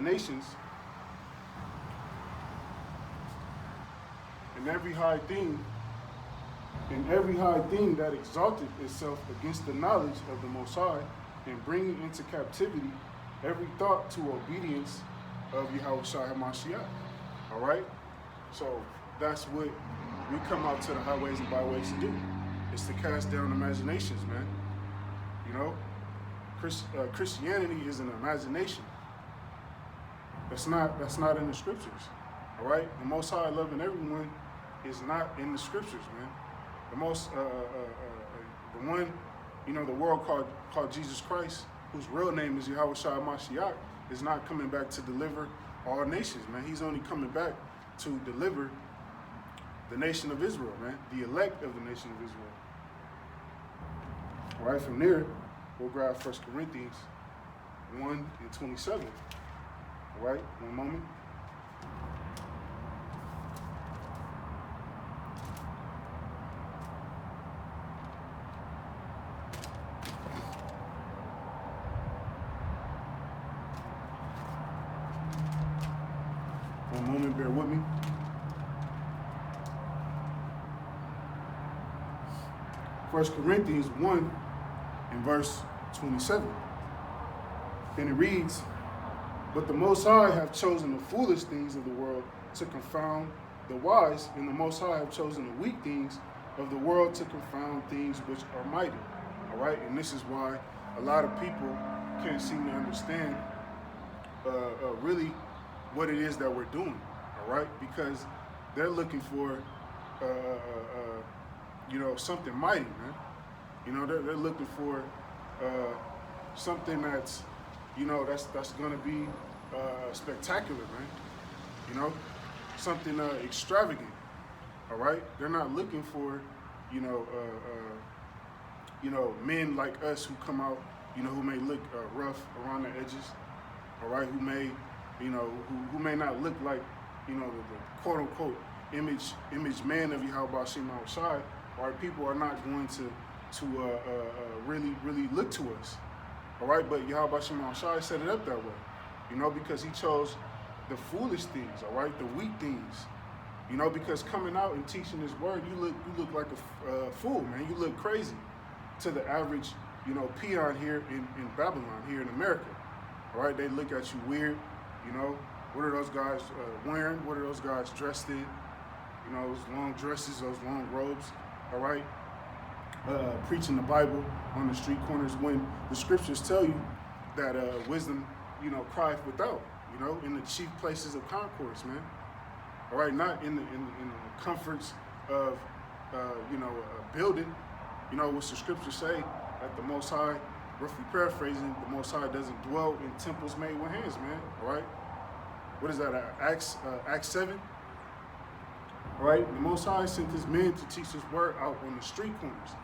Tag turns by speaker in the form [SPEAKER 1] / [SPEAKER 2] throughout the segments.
[SPEAKER 1] nations, and every high thing that exalted itself against the knowledge of the Most High, and bringing into captivity every thought to obedience of Yahushua HaMashiach. All right? So that's what we come out to the highways and byways to do. It's to cast down imaginations, man. You know? Christianity is an imagination. That's not in the scriptures. All right? The Most High loving everyone is not in the scriptures, man. The one, the world called Jesus Christ, whose real name is Yahushua Mashiach, is not coming back to deliver all nations, man. He's only coming back to deliver the nation of Israel, man. The elect of the nation of Israel. All right, from there, we'll grab 1 Corinthians 1:27. All right, one moment. One moment, bear with me. First Corinthians 1 and verse 27. And it reads, "But the Most High have chosen the foolish things of the world to confound the wise, and the Most High have chosen the weak things of the world to confound things which are mighty." All right, and this is why a lot of people can't seem to understand really what it is that we're doing. All right, because they're looking for something mighty, man. They're looking for something that's that's gonna be spectacular, man. Something extravagant. All right, they're not looking for men like us who come out, who may look rough around the edges. All right, who may who may not look like the quote unquote image man of Yahweh Shem Shai. All right, people are not going to really look to us. All right, but Yahweh Shem Shai set it up that way, because he chose the foolish things. All right, the weak things. Because coming out and teaching this word, you look like a fool, man. You look crazy to the average peon here in Babylon, here in America. All right, they look at you weird. What are those guys wearing? What are those guys dressed in? Those long dresses, those long robes. All right, preaching the Bible on the street corners when the scriptures tell you that wisdom, crieth without. In the chief places of concourse, man. All right, not in the comforts of a building. What the scriptures say that the Most High, roughly paraphrasing, the Most High doesn't dwell in temples made with hands, man. All right, what is that? Acts 7. All right, the Most High sent his men to teach his word out on the street corners.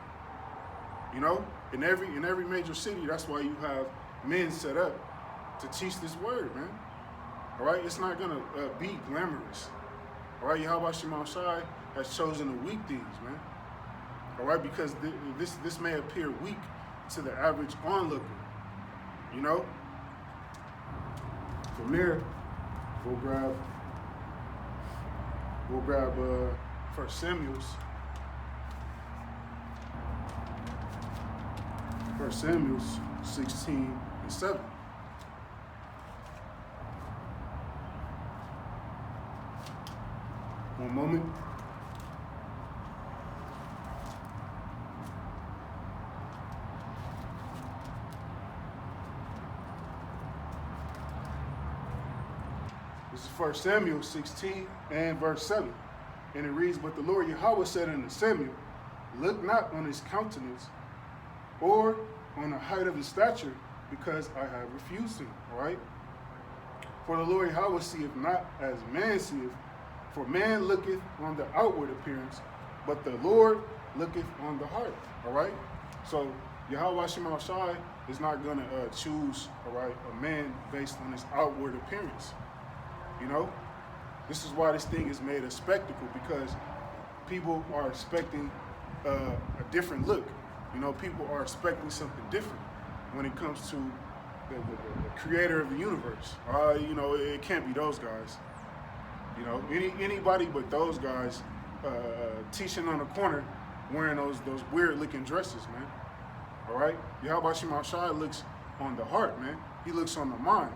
[SPEAKER 1] In every major city, that's why you have men set up to teach this word, man. All right, it's not gonna be glamorous. All right, Yahweh Shema Shai has chosen the weak things, man. All right, because this may appear weak to the average onlooker. From there, we'll grab 1 Samuel's 16:7. One moment. This is 1 Samuel 16 and verse 7. And it reads, "But the Lord Yahweh said unto Samuel, Look not on his countenance or on the height of his stature, because I have refused him." All right? "For the Lord Yahweh seeth not as man seeth, for man looketh on the outward appearance, but the Lord looketh on the heart." All right? So Yahweh Shema Shai is not going to choose, all right, a man based on his outward appearance. This is why this thing is made a spectacle, because people are expecting a different look. People are expecting something different when it comes to the creator of the universe. It can't be those guys. Anybody but those guys teaching on the corner wearing those weird looking dresses, man. All right? Yahweh Shema Shai looks on the heart, man. He looks on the mind.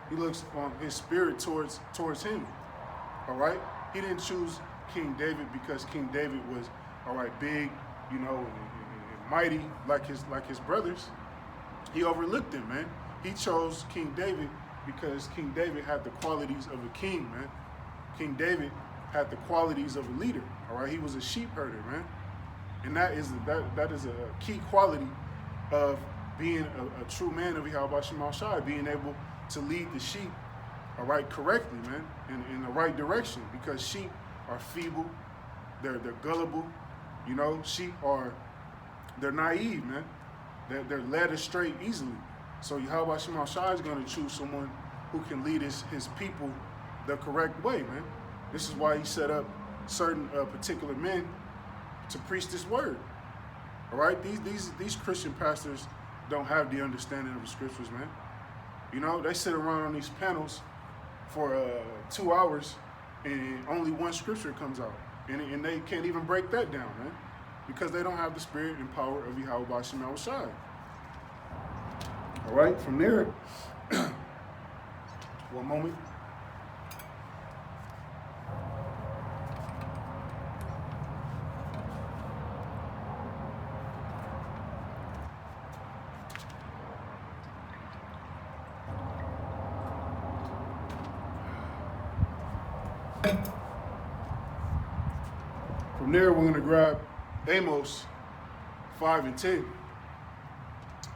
[SPEAKER 1] He looks on his spirit towards him. All right? He didn't choose King David because King David was, all right, big, and mighty like his brothers. He overlooked him, man. He chose King David because King David had the qualities of a king, man. King David had the qualities of a leader. All right, he was a sheep herder, man, and that is a key quality of being a true man of Yahweh Shema Shai, being able to lead the sheep, all right, correctly, man, in the right direction. Because sheep are feeble, they're gullible, sheep they're naive, man. They're led astray easily. So Yahweh Shema Shai is going to choose someone who can lead his people the correct way, man. This is why he set up certain particular men to preach this word. All right, these Christian pastors don't have the understanding of the scriptures, man. They sit around on these panels for 2 hours and only one scripture comes out, and they can't even break that down, man, because they don't have the spirit and power of Yahweh Shema Shai. All right, from there, one moment. From there, we're going to grab Amos 5 and 10.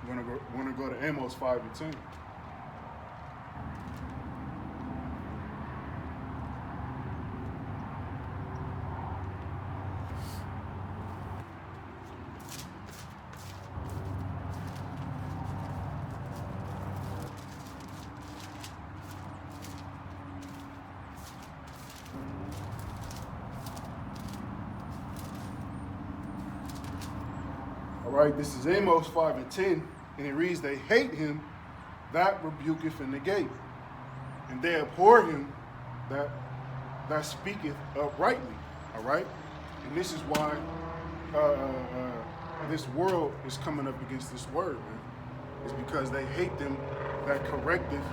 [SPEAKER 1] We're going to go to Amos 5 and 10. All right, this is Amos 5 and 10, and it reads, "They hate him that rebuketh in the gate, and they abhor him that speaketh uprightly." All right, and this is why this world is coming up against this word, man. It's because they hate them that correcteth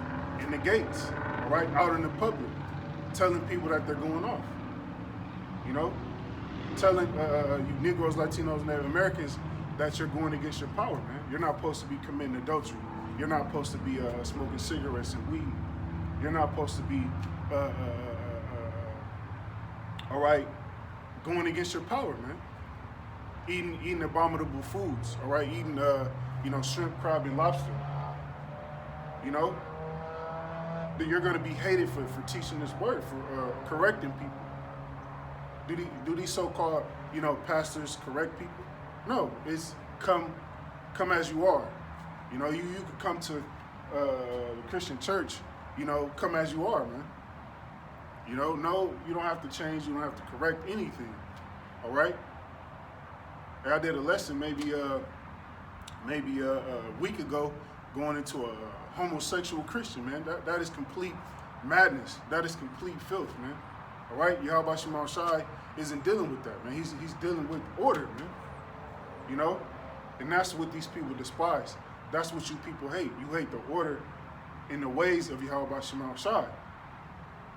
[SPEAKER 1] in the gates, all right, out in the public, telling people that they're going off. Telling you Negroes, Latinos, Native Americans that you're going against your power, man. You're not supposed to be committing adultery. You're not supposed to be smoking cigarettes and weed. You're not supposed to be, all right, going against your power, man. Eating abominable foods, all right, eating, shrimp, crab, and lobster. That you're going to be hated for teaching this word, for correcting people. Do these so-called, pastors correct people? No, it's come as you are. You could come to the Christian church, come as you are, man. No, you don't have to change. You don't have to correct anything. All right. I did a lesson maybe a week ago going into a homosexual Christian, man. That is complete madness. That is complete filth, man. All right. Yahweh Shema Shai isn't dealing with that, man. He's dealing with order, man. And that's what these people despise. That's what you people hate. You hate the order and the ways of Yahweh Shema Shai.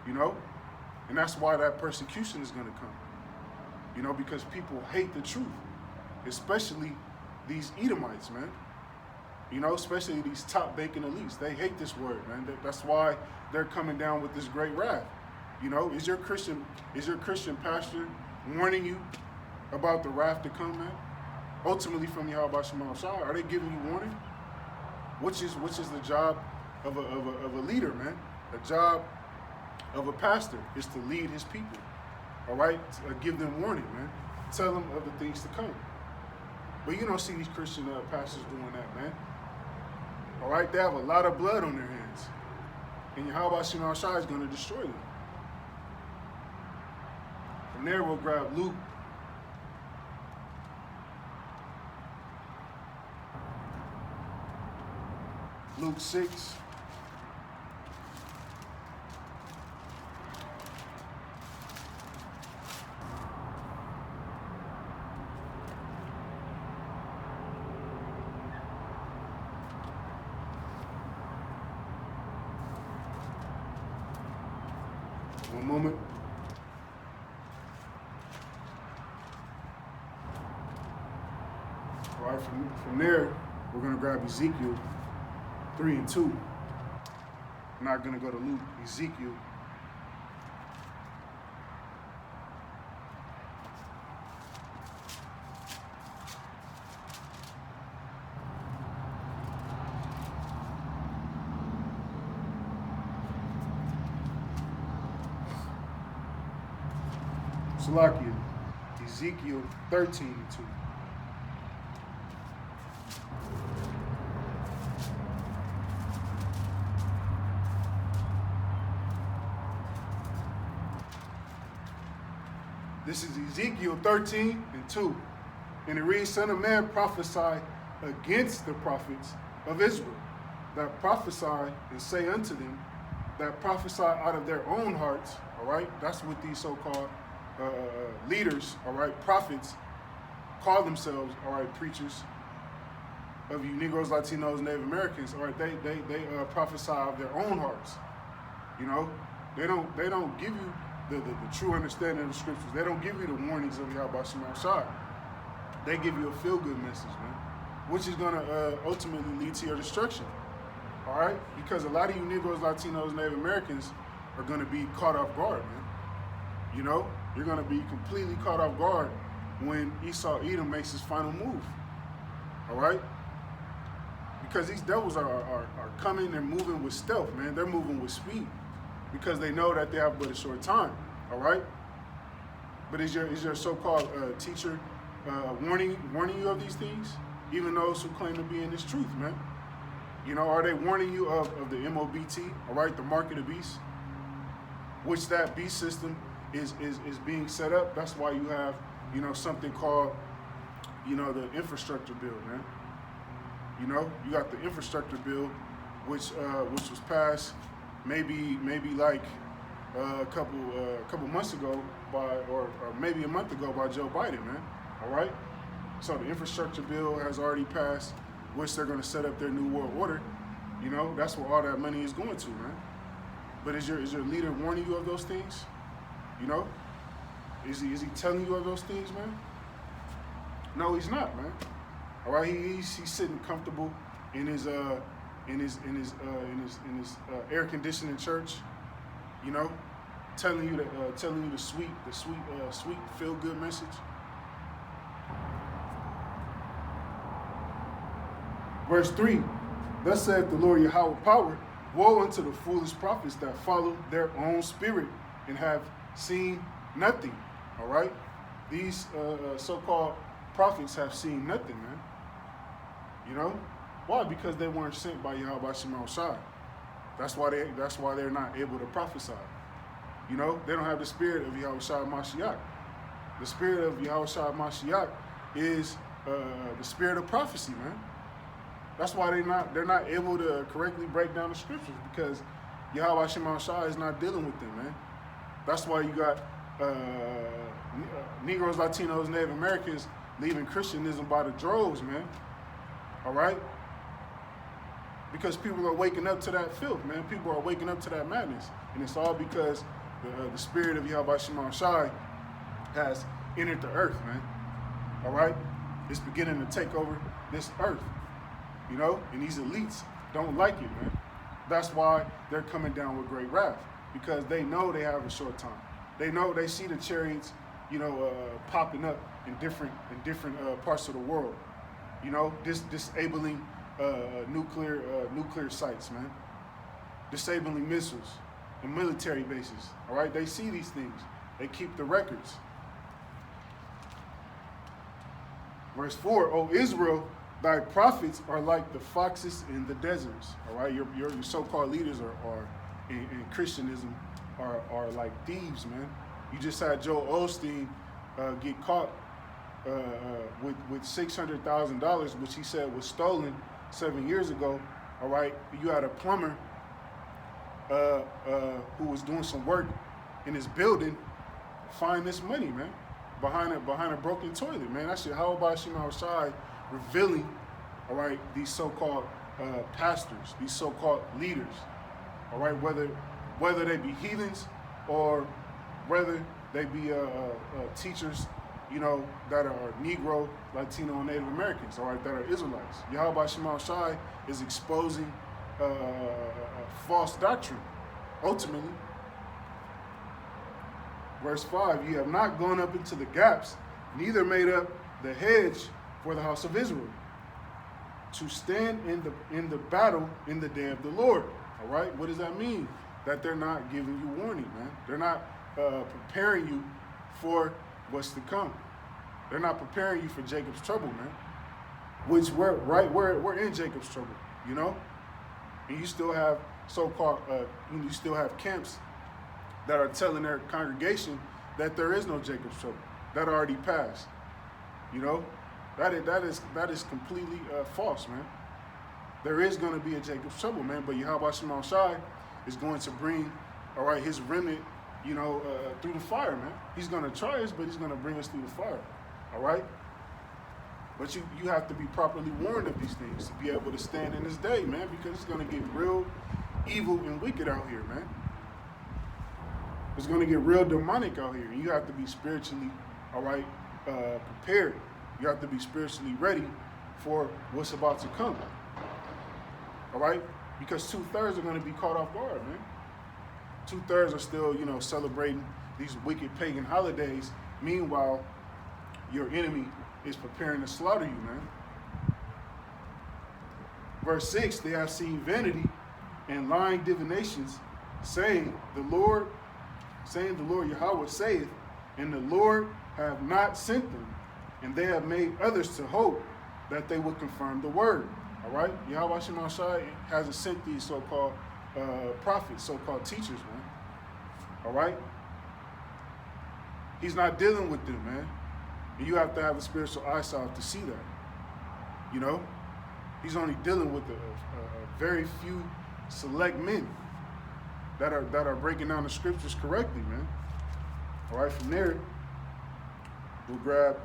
[SPEAKER 1] And that's why that persecution is going to come. Because people hate the truth, especially these Edomites, man. Especially these top bacon elites. They hate this word, man. That's why they're coming down with this great wrath. Is your Christian pastor warning you about the wrath to come, man? Ultimately from Yahweh Shema Shai, are they giving you warning? Which is the job of a leader, man? The job of a pastor is to lead his people. All right, give them warning, man. Tell them of the things to come. But you don't see these Christian pastors doing that, man. All right, they have a lot of blood on their hands, and Yahweh Shema Shai is going to destroy them. From there, we'll grab Luke. Luke 6. One moment. All right, from there, we're going to grab Ezekiel 3 and 2. I'm not going to go to Luke, Ezekiel. Salakia, Ezekiel 13 and 2. This is Ezekiel 13 and 2. And it reads, Son of man, prophesy against the prophets of Israel, that prophesy and say unto them, that prophesy out of their own hearts, all right? That's what these so-called leaders, all right, prophets, call themselves, all right, preachers of you Negroes, Latinos, Native Americans, all right, they prophesy out of their own hearts, you know? They don't give you the true understanding of the scriptures. They don't give you the warnings of Yahweh Shema Shai. They give you a feel-good message, man, which is going to ultimately lead to your destruction, all right? Because a lot of you Negroes, Latinos, Native Americans are going to be caught off guard, man. You know, you're going to be completely caught off guard when Esau Edom makes his final move, all right? Because these devils are coming and moving with stealth, man. They're moving with speed because they know that they have but a short time, all right? But is your so-called teacher warning you of these things? Even those who claim to be in this truth, man. You know, are they warning you of the MOBT, all right, the mark of the beast? Which that beast system is being set up. That's why you have, you know, something called, you know, the infrastructure bill, man. You know, you got the infrastructure bill, which was passed maybe like a couple months ago or maybe a month ago by Joe Biden, man. All right. So the infrastructure bill has already passed, which they're going to set up their new world order. You know, that's where all that money is going to, man. But is your leader warning you of those things? You know, is he telling you of those things, man? No, he's not, man. All right, he's sitting comfortable in his air conditioning church, you know, telling you the sweet feel good message. Verse 3, thus saith the Lord Yahweh power, woe unto the foolish prophets that follow their own spirit and have seen nothing. All right, these so-called prophets have seen nothing, man. You know why? Because they weren't sent by Yahweh Shema Shai. That's why they're not able to prophesy. You know, they don't have the spirit of Yahweh Shai Mashiach. The spirit of Yahweh Shai Mashiach is the spirit of prophecy, man. That's why they're not able to correctly break down the scriptures, because Yahweh Shema Shai is not dealing with them, man. That's why you got Negroes, Latinos, Native Americans leaving Christianism by the droves, man. All right? Because people are waking up to that filth, man. People are waking up to that madness. And it's all because the spirit of Yahweh Shema Shai has entered the earth, man. All right? It's beginning to take over this earth, you know? And these elites don't like it, man. That's why they're coming down with great wrath, because they know they have a short time. They know, they see the chariots, you know, popping up in different parts of the world. You know, disabling nuclear sites, man. Disabling missiles and military bases. All right, they see these things. They keep the records. Verse 4: O Israel, thy prophets are like the foxes in the deserts. All right, your so-called leaders are in Christianism are like thieves, man. You just had Joel Osteen get caught with $600,000, which he said was stolen 7 years ago, all right, you had a plumber who was doing some work in his building, find this money, man, behind a broken toilet, man. That shit, how about Shema outside revealing, all right, these so-called pastors, these so-called leaders, all right, whether they be heathens or whether they be teachers, you know, that are Negro, Latino, and Native Americans, all right, that are Israelites. Yahweh Shema Shai is exposing false doctrine, ultimately. Verse 5, you have not gone up into the gaps, neither made up the hedge for the house of Israel, to stand in the battle in the day of the Lord. All right, what does that mean? That they're not giving you warning, man. They're not preparing you for what's to come. They're not preparing you for Jacob's trouble, man. Which we're in Jacob's trouble, you know. And you still have so-called, you still have camps that are telling their congregation that there is no Jacob's trouble. That already passed, you know. That is completely false, man. There is going to be a Jacob's trouble, man. But Yahweh Shema Shai is going to bring, all right, his remnant, you know, through the fire, man. He's going to try us, but he's going to bring us through the fire, all right? But you have to be properly warned of these things to be able to stand in this day, man, because it's going to get real evil and wicked out here, man. It's going to get real demonic out here. You have to be spiritually, all right, prepared. You have to be spiritually ready for what's about to come, all right? Because 2/3 are going to be caught off guard, man. 2/3 are still, you know, celebrating these wicked pagan holidays. Meanwhile, your enemy is preparing to slaughter you, man. Verse 6, they have seen vanity and lying divinations, saying the Lord Yahweh saith, and the Lord have not sent them, and they have made others to hope that they would confirm the word. All right? Yahweh Shema Shai hasn't sent these so-called prophets, so-called teachers, man. All right? He's not dealing with them, man. And you have to have a spiritual eyesight to see that. You know? He's only dealing with a very few select men that are breaking down the scriptures correctly, man. All right, from there, we'll grab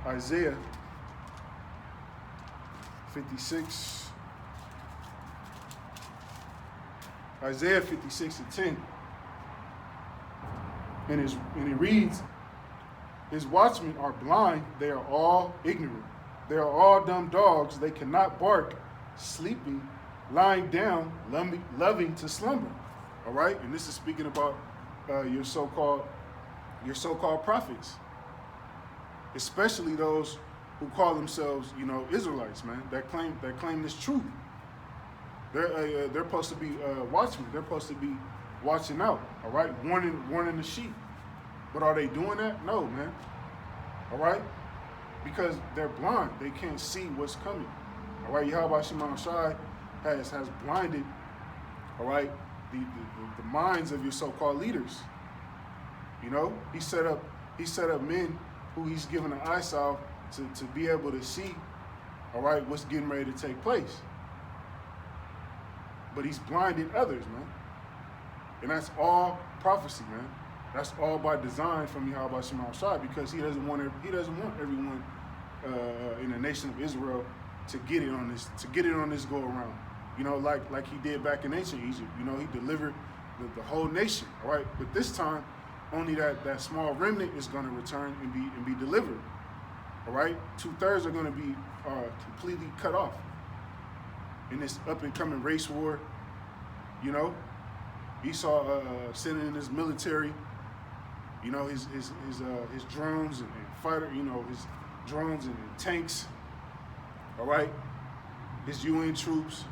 [SPEAKER 1] Isaiah 56. Isaiah 56:10. And it reads, his watchmen are blind, they are all ignorant. They are all dumb dogs, they cannot bark, sleeping, lying down, loving to slumber. All right? And this is speaking about your so-called prophets, especially those who call themselves, you know, Israelites, man, that claim this truth. They're supposed to be watchmen. They're supposed to be watching out, all right, warning the sheep. But are they doing that? No, man. All right, because they're blind. They can't see what's coming. All right, Yahweh Shema Shai has blinded, all right, the minds of your so-called leaders. You know, he set up men who he's given an eyesight to be able to see, all right, what's getting ready to take place. But he's blinded others, man. And that's all prophecy, man. That's all by design from Yahweh Shema Shai, because he doesn't want everyone in the nation of Israel to get it on this go around. You know, like he did back in ancient Egypt. You know, he delivered the whole nation. All right, but this time only that small remnant is going to return and be delivered. All right, 2/3 are going to be completely cut off in this up and coming race war. You know, Esau sending in his military. You know, his drones and fighter. You know, his drones and tanks. All right, his UN troops,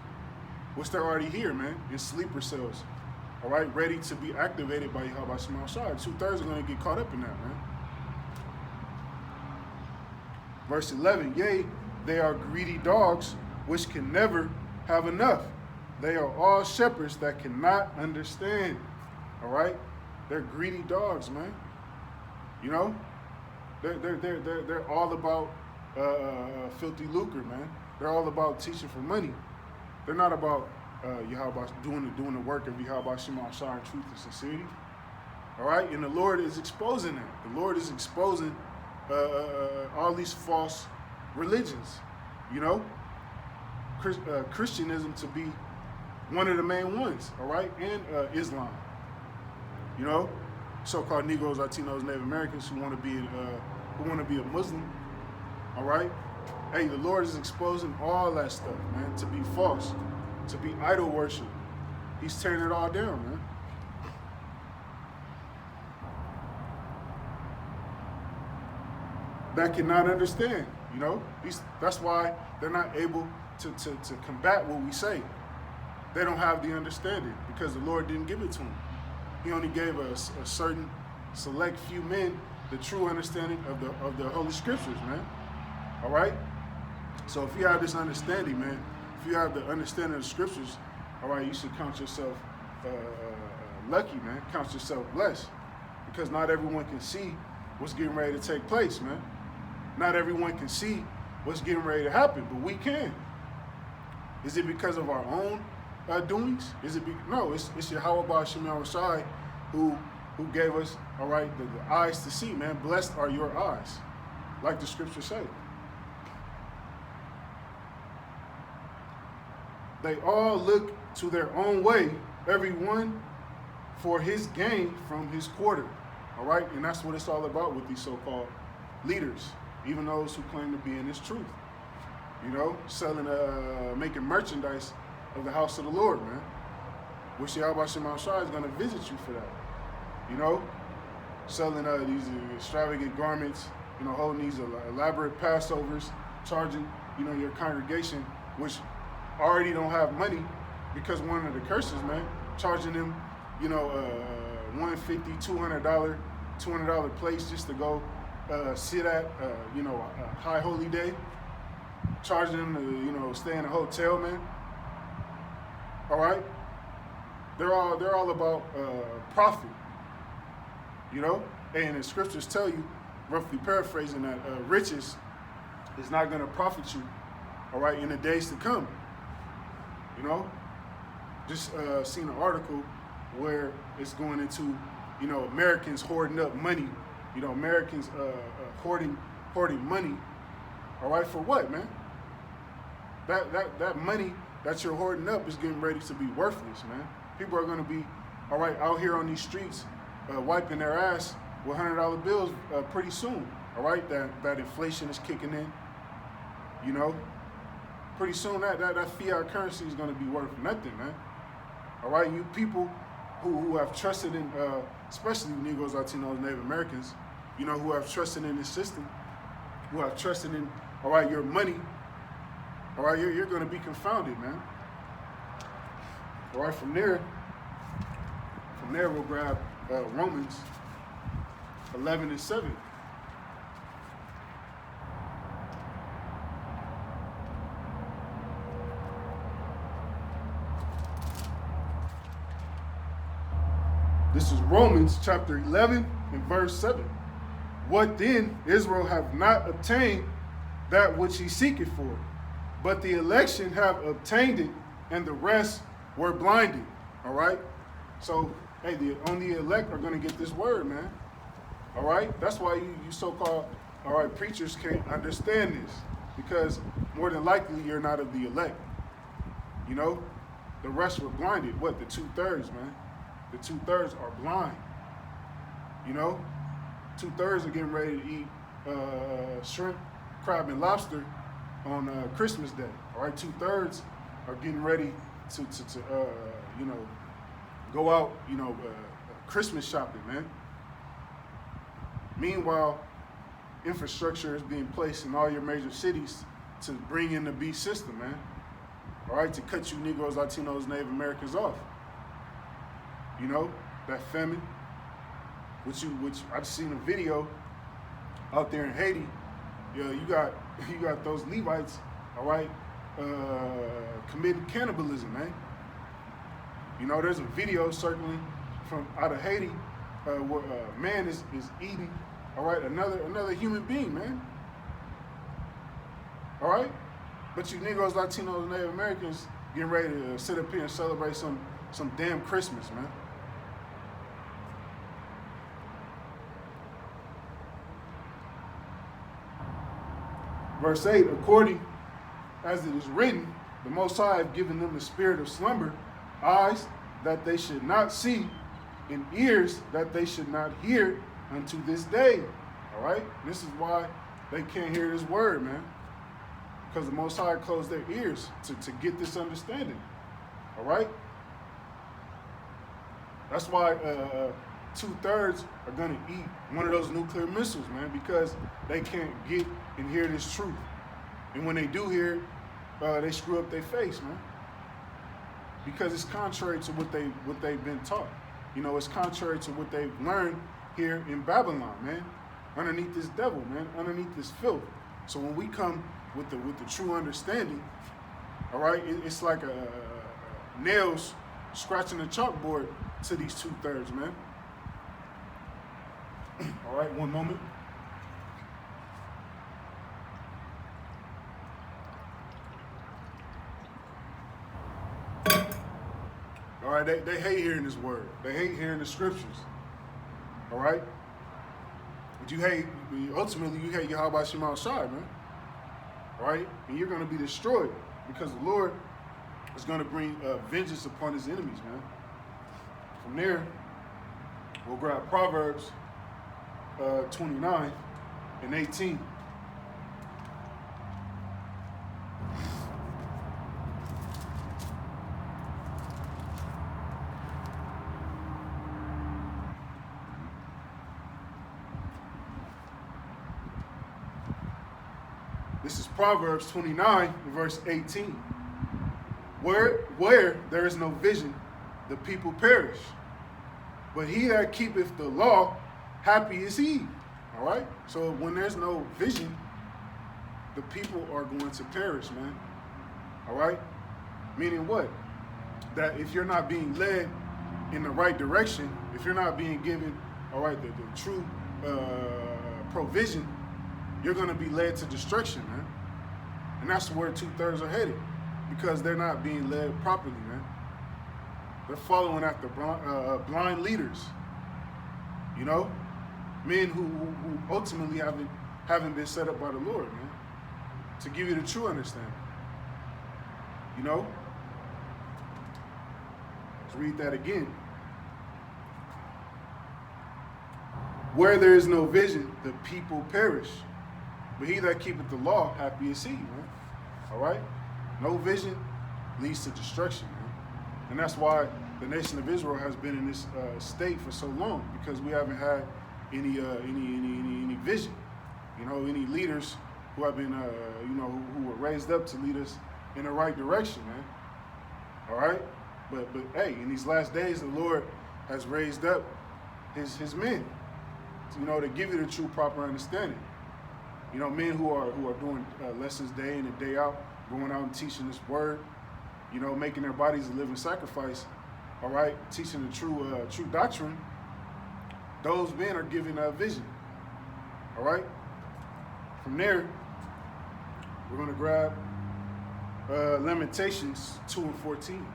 [SPEAKER 1] which they're already here, man, in sleeper cells. All right, ready to be activated by Yahweh Shema Shai. 2/3 are going to get caught up in that, man. Verse 11, yea, they are greedy dogs, which can never have enough. They are all shepherds that cannot understand. All right, they're greedy dogs, man. You know, they're all about filthy lucre, man. They're all about teaching for money. They're not about Yahweh doing the work of Yahweh Shema Shah in truth and sincerity. All right, and the Lord is exposing that. The Lord is exposing all these false religions. You know, Christianism to be one of the main ones. All right, and Islam. You know, so-called Negroes, Latinos, Native Americans who want to be a Muslim. All right. Hey, the Lord is exposing all that stuff, man, to be false, to be idol worship. He's tearing it all down, man. That cannot understand, you know? That's why they're not able to combat what we say. They don't have the understanding because the Lord didn't give it to them. He only gave a certain select few men the true understanding of the Holy Scriptures, man. All right? So if you have this understanding, man, if you have the understanding of the Scriptures, all right, you should count yourself lucky, man. Count yourself blessed. Because not everyone can see what's getting ready to take place, man. Not everyone can see what's getting ready to happen, but we can. Is it because of our own doings? No, it's Yahweh Shema Shai who gave us, all right, the eyes to see, man. Blessed are your eyes, like the Scriptures say. They all look to their own way, everyone for his gain from his quarter. All right? And that's what it's all about with these so-called leaders, even those who claim to be in this truth. You know, selling, making merchandise of the house of the Lord, man. Which Yahweh Shema Shai is going to visit you for that. You know, selling these extravagant garments, you know, holding these elaborate Passovers, charging, you know, your congregation, which already don't have money because one of the curses, man, charging them, you know, $150, $200 place just to go sit at, you know, a high holy day, charging them to, you know, stay in a hotel, man. All right, they're all about profit, you know, and the Scriptures tell you, roughly paraphrasing, that riches is not going to profit you, all right, in the days to come. You know, just seen an article where it's going into, you know, Americans hoarding up money, you know, Americans hoarding money, all right, for what, man? That money that you're hoarding up is getting ready to be worthless, man. People are going to be, all right, out here on these streets wiping their ass with $100 bills pretty soon, all right? That inflation is kicking in, you know. Pretty soon that fiat currency is going to be worth nothing, man. All right, you people who have trusted in, especially Negroes, Latinos, Native Americans, you know, who have trusted in this system, who have trusted in, all right, your money, all right, you're going to be confounded, man. All right, from there we'll grab Romans 11:7. This is Romans chapter 11 and verse 7. What then? Israel have not obtained that which he seeketh for, but the election have obtained it, and the rest were blinded. All right? So, hey, only the elect are going to get this word, man. All right? That's why you so-called, all right, preachers can't understand this, because more than likely you're not of the elect. You know? The rest were blinded. What? The 2/3, man. The 2/3 are blind. You know, 2/3 are getting ready to eat shrimp, crab, and lobster on Christmas Day. All right, 2/3 are getting ready to you know, go out, you know, Christmas shopping, man. Meanwhile, infrastructure is being placed in all your major cities to bring in the beast system, man. All right, to cut you Negroes, Latinos, Native Americans off. You know, that famine, which I've seen a video out there in Haiti. You got those Levites, all right, committing cannibalism, man. You know, there's a video circling from out of Haiti where a man is eating, all right, another human being, man. All right, but you Negroes, Latinos, Native Americans, getting ready to sit up here and celebrate some damn Christmas, man. Verse 8, according as it is written, the Most High have given them the spirit of slumber, eyes that they should not see, and ears that they should not hear unto this day. All right? This is why they can't hear this word, man. Because the Most High closed their ears to get this understanding. All right? That's why 2/3 are going to eat one of those nuclear missiles, man, because they can't get and hear this truth. And when they do hear it, they screw up their face, man. Because it's contrary to what they've been taught. You know, it's contrary to what they've learned here in Babylon, man. Underneath this devil, man, underneath this filth. So when we come with the true understanding, all right, it's like nails scratching the chalkboard to these 2/3, man. All right, one moment. All right, they hate hearing this word. They hate hearing the scriptures. All right? But ultimately you hate Yahweh Shema Shai, man. All right? And you're going to be destroyed because the Lord is going to bring vengeance upon his enemies, man. From there, we'll grab Proverbs 29 and 18. This is Proverbs 29, verse 18. Where there is no vision, the people perish. But he that keepeth the law, happy is he. All right? So when there's no vision, the people are going to perish, man. All right? Meaning what? That if you're not being led in the right direction, if you're not being given, all right, the true provision, you're going to be led to destruction, man. And that's where 2/3 are headed, because they're not being led properly, man. They're following after blind leaders, you know, men who ultimately haven't been set up by the Lord, man, to give you the true understanding, you know. Let's read that again. Where there is no vision, the people perish. But he that keepeth the law, happy is he, man. All right? No vision leads to destruction, man. And that's why the nation of Israel has been in this state for so long, because we haven't had any vision. You know, any leaders who have been, who were raised up to lead us in the right direction, man. All right? But hey, in these last days, the Lord has raised up his men, you know, to give you the true proper understanding. You know, men who are doing lessons day in and day out, going out and teaching this word, you know, making their bodies a living sacrifice, all right, teaching the true doctrine. Those men are given a vision, all right? From there, we're going to grab Lamentations 2 and 14.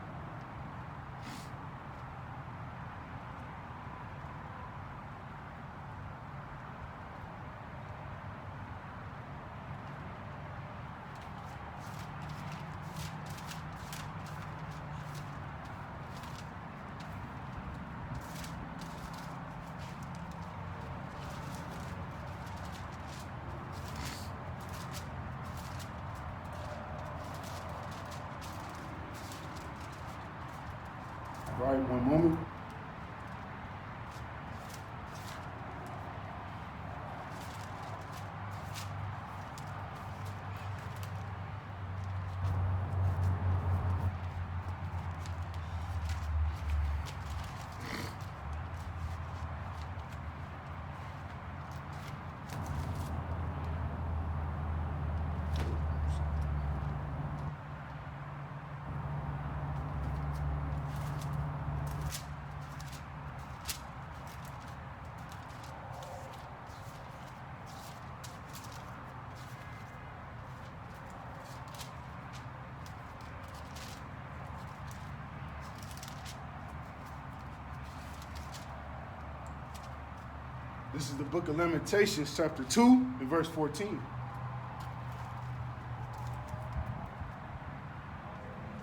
[SPEAKER 1] Right, one moment. This is the book of Lamentations, chapter 2, and verse 14.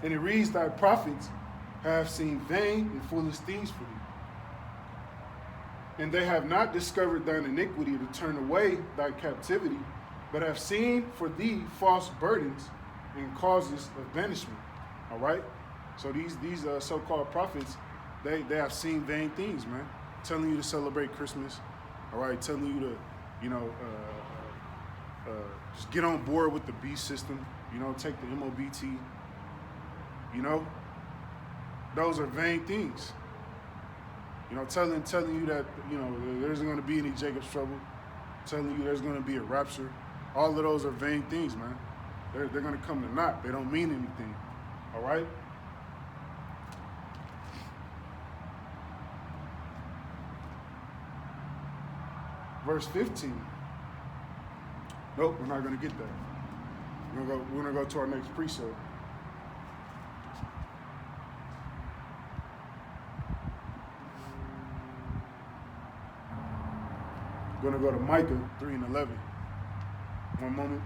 [SPEAKER 1] And it reads, thy prophets have seen vain and foolish things for thee. And they have not discovered thine iniquity to turn away thy captivity, but have seen for thee false burdens and causes of banishment. All right? So these so-called prophets, they have seen vain things, man. Telling you to celebrate Christmas. All right? Telling you to, just get on board with the B system. Take the MOBT. Those are vain things. Telling you that, there isn't going to be any Jacob's trouble. Telling you there's going to be a rapture. All of those are vain things, man. They're going to come to naught. They don't mean anything. All right? Verse 15. Nope, we're not going to get that. We're going to go to our next precept. We're going to go to Micah 3 and 11. One moment.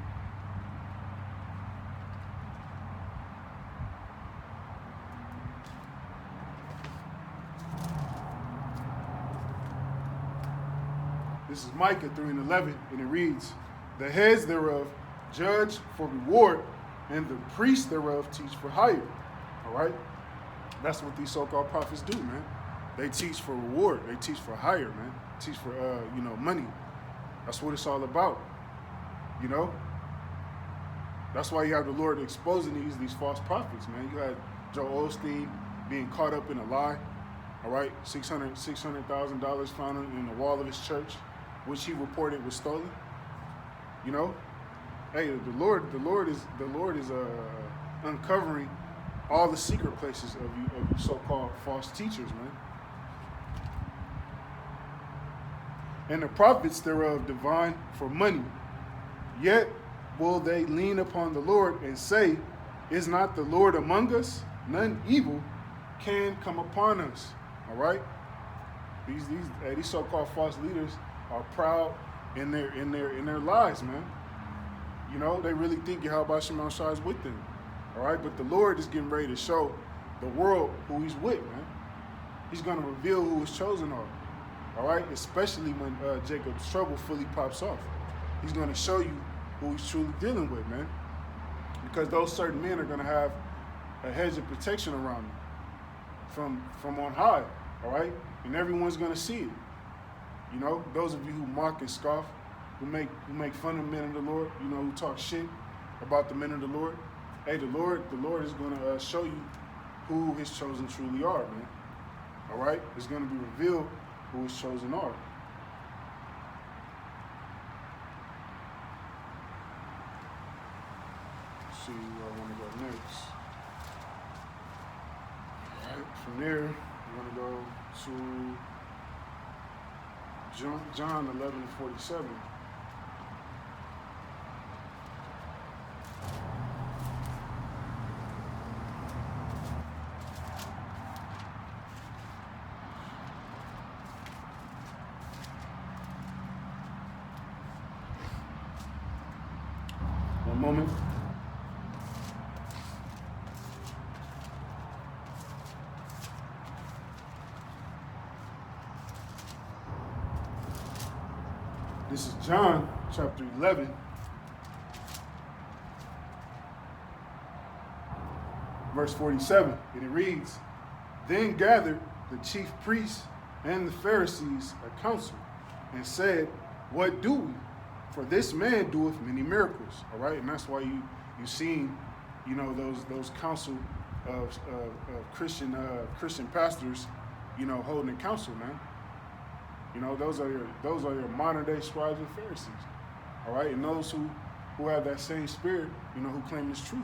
[SPEAKER 1] This is Micah 3 and 11, and it reads, the heads thereof judge for reward, and the priests thereof teach for hire. All right? That's what these so-called prophets do, man. They teach for reward. They teach for hire, man. Teach for, money. That's what it's all about. That's why you have the Lord exposing these false prophets, man. You had Joel Osteen being caught up in a lie. All right? $600,000 found in the wall of his church, which he reported was stolen. Hey, the Lord is uncovering all the secret places of you so-called false teachers, man. And the prophets thereof divine for money. Yet will they lean upon the Lord and say, is not the Lord among us? None evil can come upon us. All right? These so-called false leaders are proud in their lies, man. They really think Yahweh Shema Shai is with them. All right? But the Lord is getting ready to show the world who he's with, man. He's going to reveal who his chosen are. All right? Especially when Jacob's trouble fully pops off. He's going to show you who he's truly dealing with, man. Because those certain men are going to have a hedge of protection around them from on high. All right? And everyone's going to see it. Those of you who mock and scoff, who make fun of men of the Lord, who talk shit about the men of the Lord. Hey, the Lord is going to show you who his chosen truly are, man. All right? It's going to be revealed who his chosen are. Let's see where I want to go next. All right, from there, I'm going to go to John 11:47. One moment. This is John chapter 11, verse 47, and it reads, then gathered the chief priests and the Pharisees a council, and said, what do we? For this man doeth many miracles. All right, and that's why you seen, those council of Christian pastors, holding a council, man. Those are your modern day scribes and Pharisees. All right, and those who have that same spirit, who claim this truth.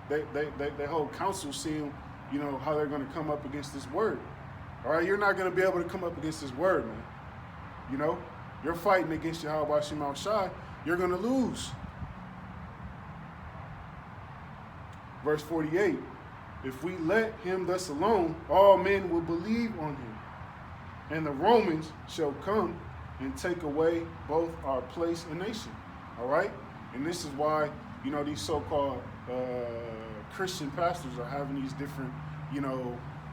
[SPEAKER 1] They hold counsel seeing, how they're going to come up against this word. All right, you're not going to be able to come up against this word, man. You're fighting against Yahweh Shema Shai, you're going to lose. Verse 48, if we let him thus alone, all men will believe on him. And the Romans shall come and take away both our place and nation. All right? And this is why, these so-called Christian pastors are having these different,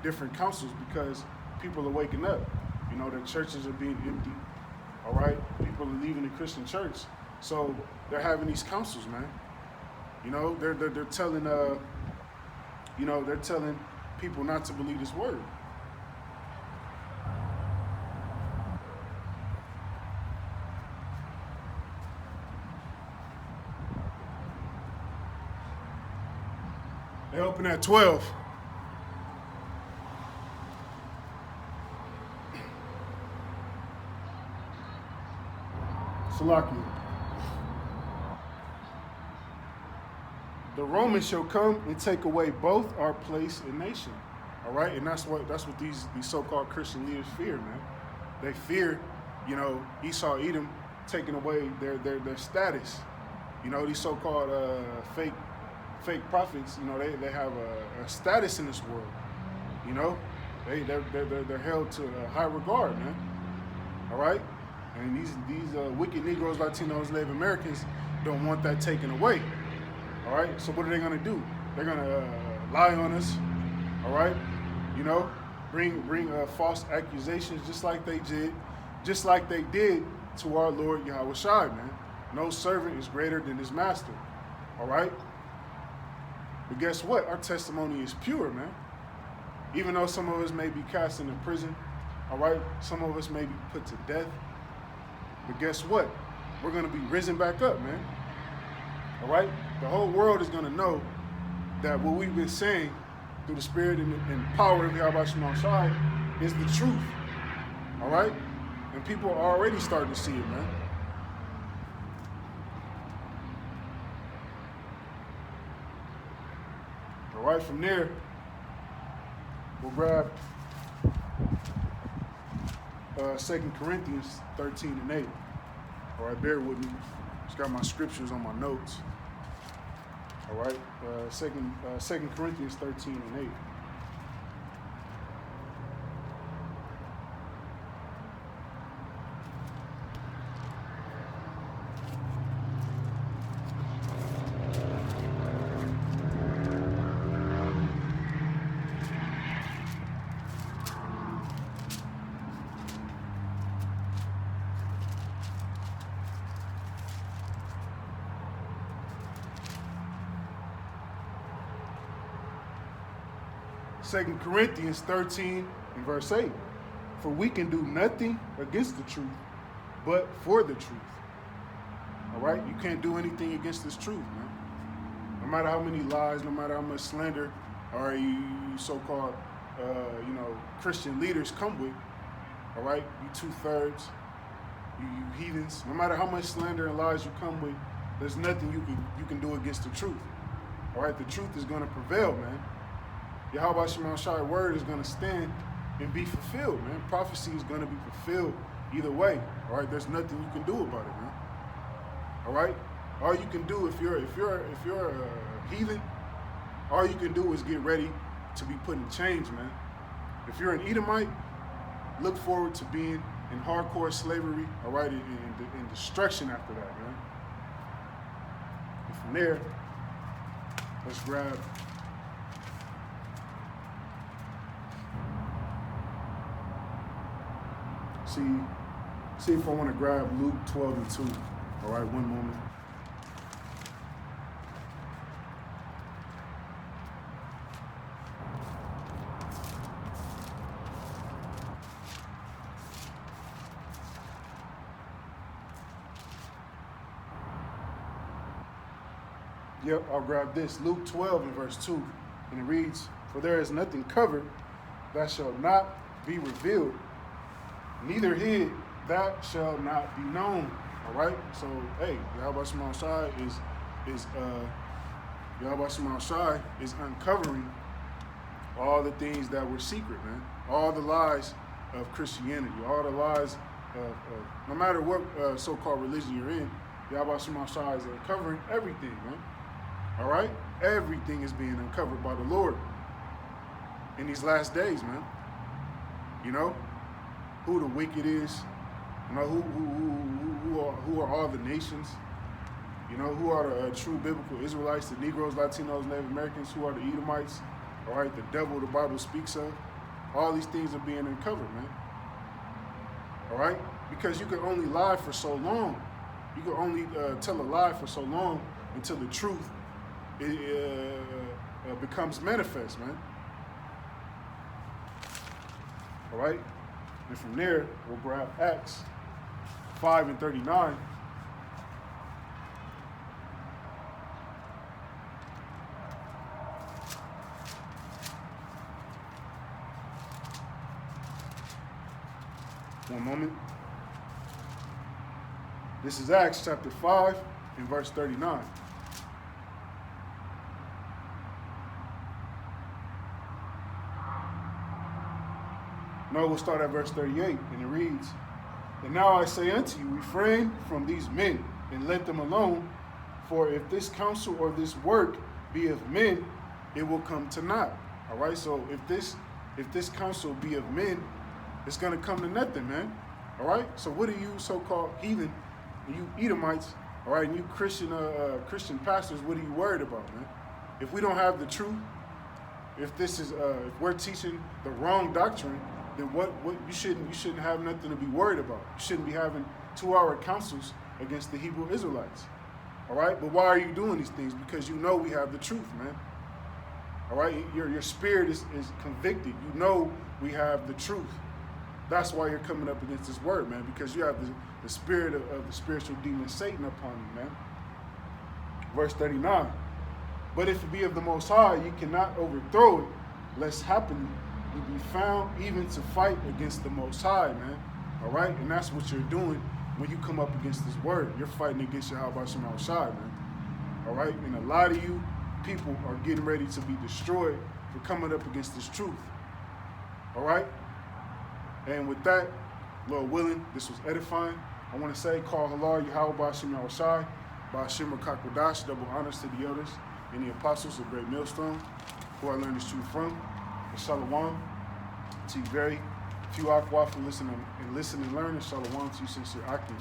[SPEAKER 1] different councils, because people are waking up. Their churches are being empty. All right? People are leaving the Christian church. So they're having these councils, man. They're telling they're telling people not to believe this word. They open at 12. Salakia. The Romans shall come and take away both our place and nation. All right, and that's what these so-called Christian leaders fear, man. They fear, Esau, Edom taking away their status. These so-called fake prophets, they have a status in this world. They're held to a high regard, man. All right, and these wicked Negroes, Latinos, Native Americans don't want that taken away. All right, so what are they gonna do? They're gonna lie on us. All right, bring false accusations, just like they did to our Lord Yahweh Shai, man. No servant is greater than his master. All right. But guess what? Our testimony is pure, man. Even though some of us may be cast into prison, all right? Some of us may be put to death. But guess what? We're going to be risen back up, man. All right? The whole world is going to know that what we've been saying through the spirit and power of Yahweh Shema Shai is the truth. All right? And people are already starting to see it, man. All right, from there, we'll grab 2 Corinthians 13 and 8. All right, bear with me. Just got my scriptures on my notes. All right, 2 Corinthians 13 and 8. Second Corinthians 13 and verse 8. For we can do nothing against the truth, but for the truth. All right? You can't do anything against this truth, man. No matter how many lies, no matter how much slander, or you so-called, Christian leaders come with. All right? You 2/3, you heathens. No matter how much slander and lies you come with, there's nothing you can do against the truth. All right? The truth is going to prevail, man. Yahweh Shema Shai word is going to stand and be fulfilled, man. Prophecy is going to be fulfilled either way. All right, there's nothing you can do about it, man. All right, all you can do if you're a heathen, all you can do is get ready to be put in chains, man. If you're an Edomite, look forward to being in hardcore slavery, all right, and destruction after that, man. And from there, let's grab see if I want to grab Luke 12 and 2. All right, one moment. Yep, I'll grab this. Luke 12 and verse 2. And it reads, for there is nothing covered that shall not be revealed, neither hid that shall not be known. All right. So hey, Yahweh Shema Shai Yahweh Shema Shai is uncovering all the things that were secret, man. All the lies of Christianity, all the lies of no matter what so-called religion you're in, Yahweh Shema Shai is uncovering everything, man. All right. Everything is being uncovered by the Lord in these last days, man. who the wicked is, you know, who are all the nations, you know, who are the true biblical Israelites, the Negroes, Latinos, Native Americans, who are the Edomites, all right, the devil the Bible speaks of. All these things are being uncovered, man. All right? Because you can only lie for so long. You can only tell a lie for so long until the truth becomes manifest, man. All right? And from there, we'll grab Acts 5:39. One moment. This is Acts chapter 5 and verse 39. No, we'll start at verse 38, and it reads, "And now I say unto you, refrain from these men, and let them alone, for if this counsel or this work be of men, it will come to naught." All right, so if this counsel be of men, it's going to come to nothing, man. All right? So what are you so-called heathen, you Edomites, all right, and you Christian pastors, what are you worried about, man? If we don't have the truth, if we're teaching the wrong doctrine, then what you shouldn't have nothing to be worried about. You shouldn't be having 2-hour councils against the Hebrew Israelites. All right? But why are you doing these things? Because you know we have the truth, man. All right? Your spirit is convicted. You know we have the truth. That's why you're coming up against this word, man, because you have the spirit of the spiritual demon Satan upon you, man. Verse 39, "But if it be of the Most High, you cannot overthrow it, lest happily you be found even to fight against the Most High," man. All right? And that's what you're doing when you come up against this word. You're fighting against Yahweh Shema Shai, man. All right? And a lot of you people are getting ready to be destroyed for coming up against this truth. All right? And with that, Lord willing, this was edifying. I want to say, call Halal Yahweh Ba'ashem Yahushai, Ba'ashem Rakakwadash, double honors to the elders and the apostles of Great Millstone, who I learned this truth from. And Shalom to you very few Akwa for listen and learn. And Shalom to you sincere Akim,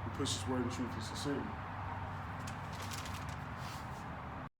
[SPEAKER 1] who pushes word and truth and sincerity.